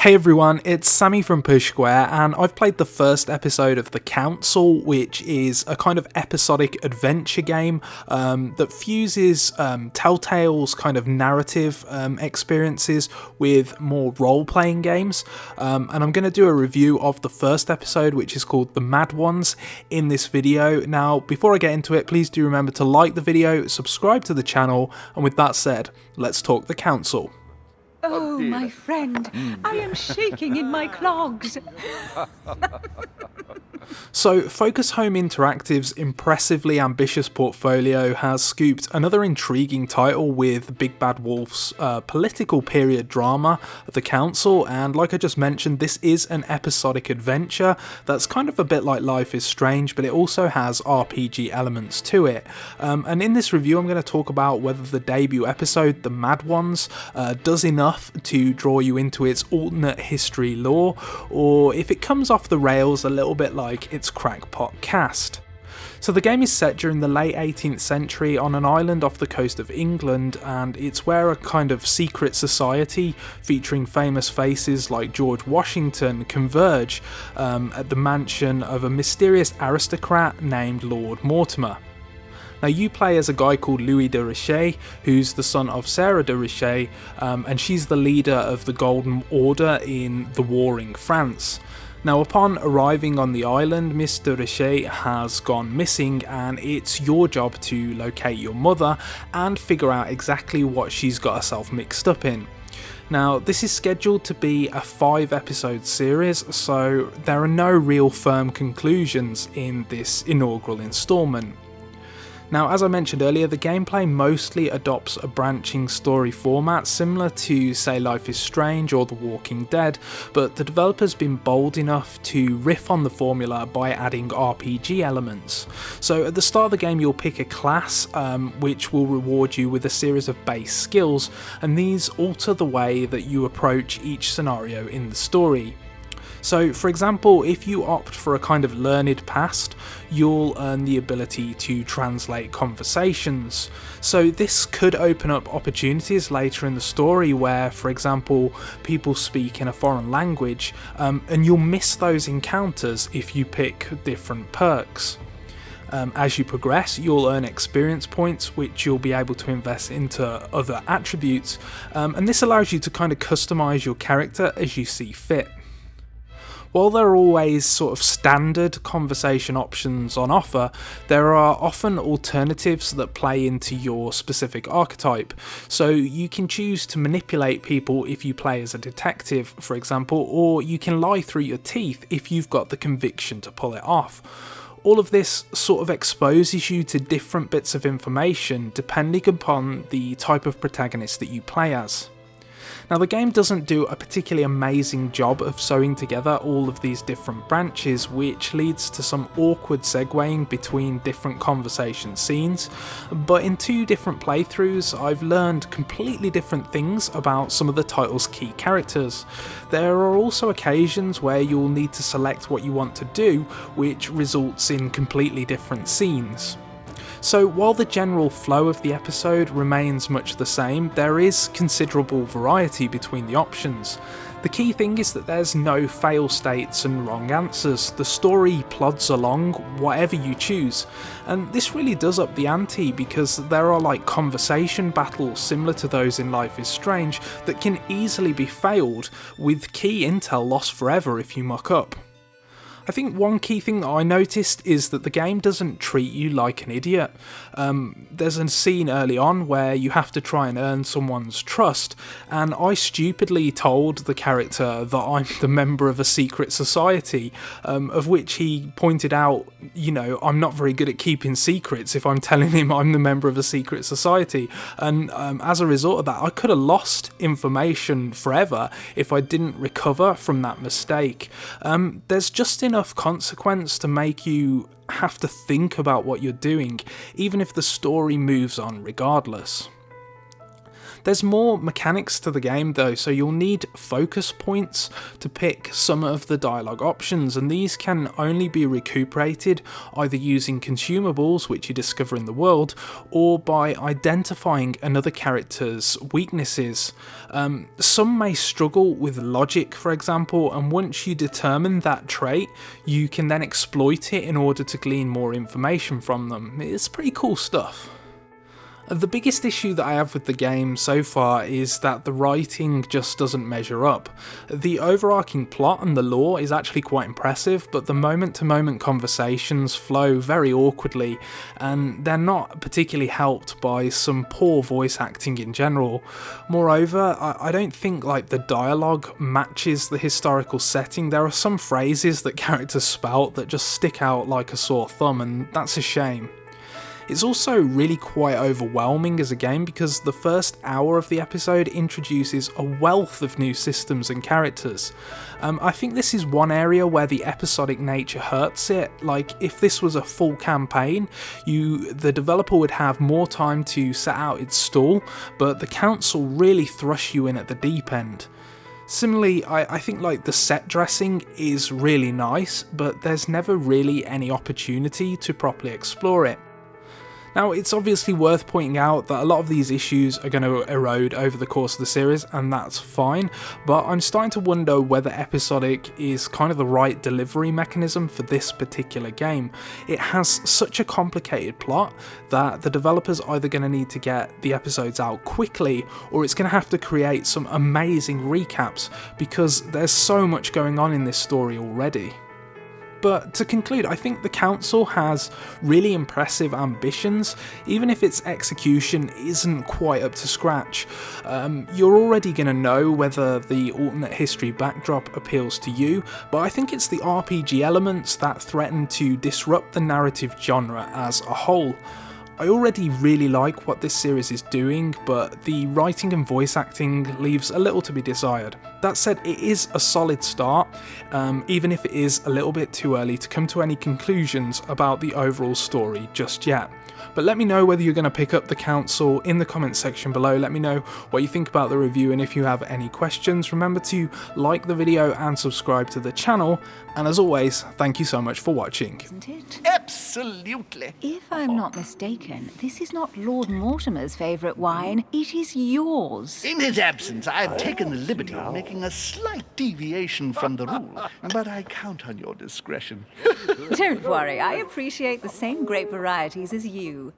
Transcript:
Hey everyone, it's Sammy from Push Square, and I've played the first episode of The Council, which is a kind of episodic adventure game that fuses Telltale's kind of narrative experiences with more role-playing games. And I'm going to do a review of the first episode, which is called The Mad Ones, in this video. Now, before I get into it, please do remember to like the video, subscribe to the channel, and with that said, let's talk The Council. Oh, my friend, I am shaking in my clogs. So, Focus Home Interactive's impressively ambitious portfolio has scooped another intriguing title with Big Bad Wolf's political period drama, The Council, and like I just mentioned, this is an episodic adventure that's kind of a bit like Life is Strange, but it also has RPG elements to it. And in this review, I'm going to talk about whether the debut episode, The Mad Ones, does enough to draw you into its alternate history lore, or if it comes off the rails a little bit like its crackpot cast. So the game is set during the late 18th century on an island off the coast of England, and it's where a kind of secret society featuring famous faces like George Washington converge at the mansion of a mysterious aristocrat named Lord Mortimer. Now, you play as a guy called Louis de Richet, who's the son of Sarah de Richet, and she's the leader of the Golden Order in the warring France. Now, upon arriving on the island, Miss de Richet has gone missing, and it's your job to locate your mother and figure out exactly what she's got herself mixed up in. Now, this is scheduled to be a 5-episode series, so there are no real firm conclusions in this inaugural instalment. Now, as I mentioned earlier, the gameplay mostly adopts a branching story format similar to, say, Life is Strange or The Walking Dead, but the developer's been bold enough to riff on the formula by adding RPG elements. So at the start of the game, you'll pick a class which will reward you with a series of base skills, and these alter the way that you approach each scenario in the story. So, for example, if you opt for a kind of learned past, you'll earn the ability to translate conversations. So this could open up opportunities later in the story where, for example, people speak in a foreign language, and you'll miss those encounters if you pick different perks. As you progress, you'll earn experience points, which you'll be able to invest into other attributes, and this allows you to kind of customize your character as you see fit. While there are always sort of standard conversation options on offer, there are often alternatives that play into your specific archetype. So you can choose to manipulate people if you play as a detective, for example, or you can lie through your teeth if you've got the conviction to pull it off. All of this sort of exposes you to different bits of information depending upon the type of protagonist that you play as. Now, the game doesn't do a particularly amazing job of sewing together all of these different branches, which leads to some awkward segueing between different conversation scenes, but in 2 different playthroughs I've learned completely different things about some of the title's key characters. There are also occasions where you'll need to select what you want to do, which results in completely different scenes. So while the general flow of the episode remains much the same, there is considerable variety between the options. The key thing is that there's no fail states and wrong answers. The story plods along whatever you choose, and this really does up the ante because there are like conversation battles similar to those in Life is Strange that can easily be failed, with key intel lost forever if you muck up. I think one key thing that I noticed is that the game doesn't treat you like an idiot. There's a scene early on where you have to try and earn someone's trust, and I stupidly told the character that I'm the member of a secret society, of which he pointed out, you know, I'm not very good at keeping secrets if I'm telling him I'm the member of a secret society, and as a result of that, I could have lost information forever if I didn't recover from that mistake. There's just enough consequence to make you have to think about what you're doing, even if the story moves on regardless. There's more mechanics to the game though, so you'll need focus points to pick some of the dialogue options, and these can only be recuperated either using consumables, which you discover in the world, or by identifying another character's weaknesses. Some may struggle with logic, for example, and once you determine that trait, you can then exploit it in order to glean more information from them. It's pretty cool stuff. The biggest issue that I have with the game so far is that the writing just doesn't measure up. The overarching plot and the lore is actually quite impressive, but the moment-to-moment conversations flow very awkwardly, and they're not particularly helped by some poor voice acting in general. Moreover, I don't think the dialogue matches the historical setting. There are some phrases that characters spout that just stick out like a sore thumb, and that's a shame. It's also really quite overwhelming as a game because the first hour of the episode introduces a wealth of new systems and characters. I think this is one area where the episodic nature hurts it. If this was a full campaign, the developer would have more time to set out its stall, but the council really thrush you in at the deep end. Similarly, I think the set dressing is really nice, but there's never really any opportunity to properly explore it. Now, it's obviously worth pointing out that a lot of these issues are going to erode over the course of the series, and that's fine, but I'm starting to wonder whether episodic is kind of the right delivery mechanism for this particular game. It has such a complicated plot that the developer's either going to need to get the episodes out quickly, or it's going to have to create some amazing recaps, because there's so much going on in this story already. But to conclude, I think the council has really impressive ambitions, even if its execution isn't quite up to scratch. You're already going to know whether the alternate history backdrop appeals to you, but I think it's the RPG elements that threaten to disrupt the narrative genre as a whole. I already really like what this series is doing, but the writing and voice acting leaves a little to be desired. That said, it is a solid start, even if it is a little bit too early to come to any conclusions about the overall story just yet. But let me know whether you're going to pick up the council in the comments section below. Let me know what you think about the review, and if you have any questions, remember to like the video and subscribe to the channel. And as always, thank you so much for watching. Isn't it? Absolutely. If I'm not mistaken, this is not Lord Mortimer's favourite wine, it is yours. In his absence, I've taken the liberty of making a slight deviation from the rule, but I count on your discretion. Don't worry, I appreciate the same grape varieties as you.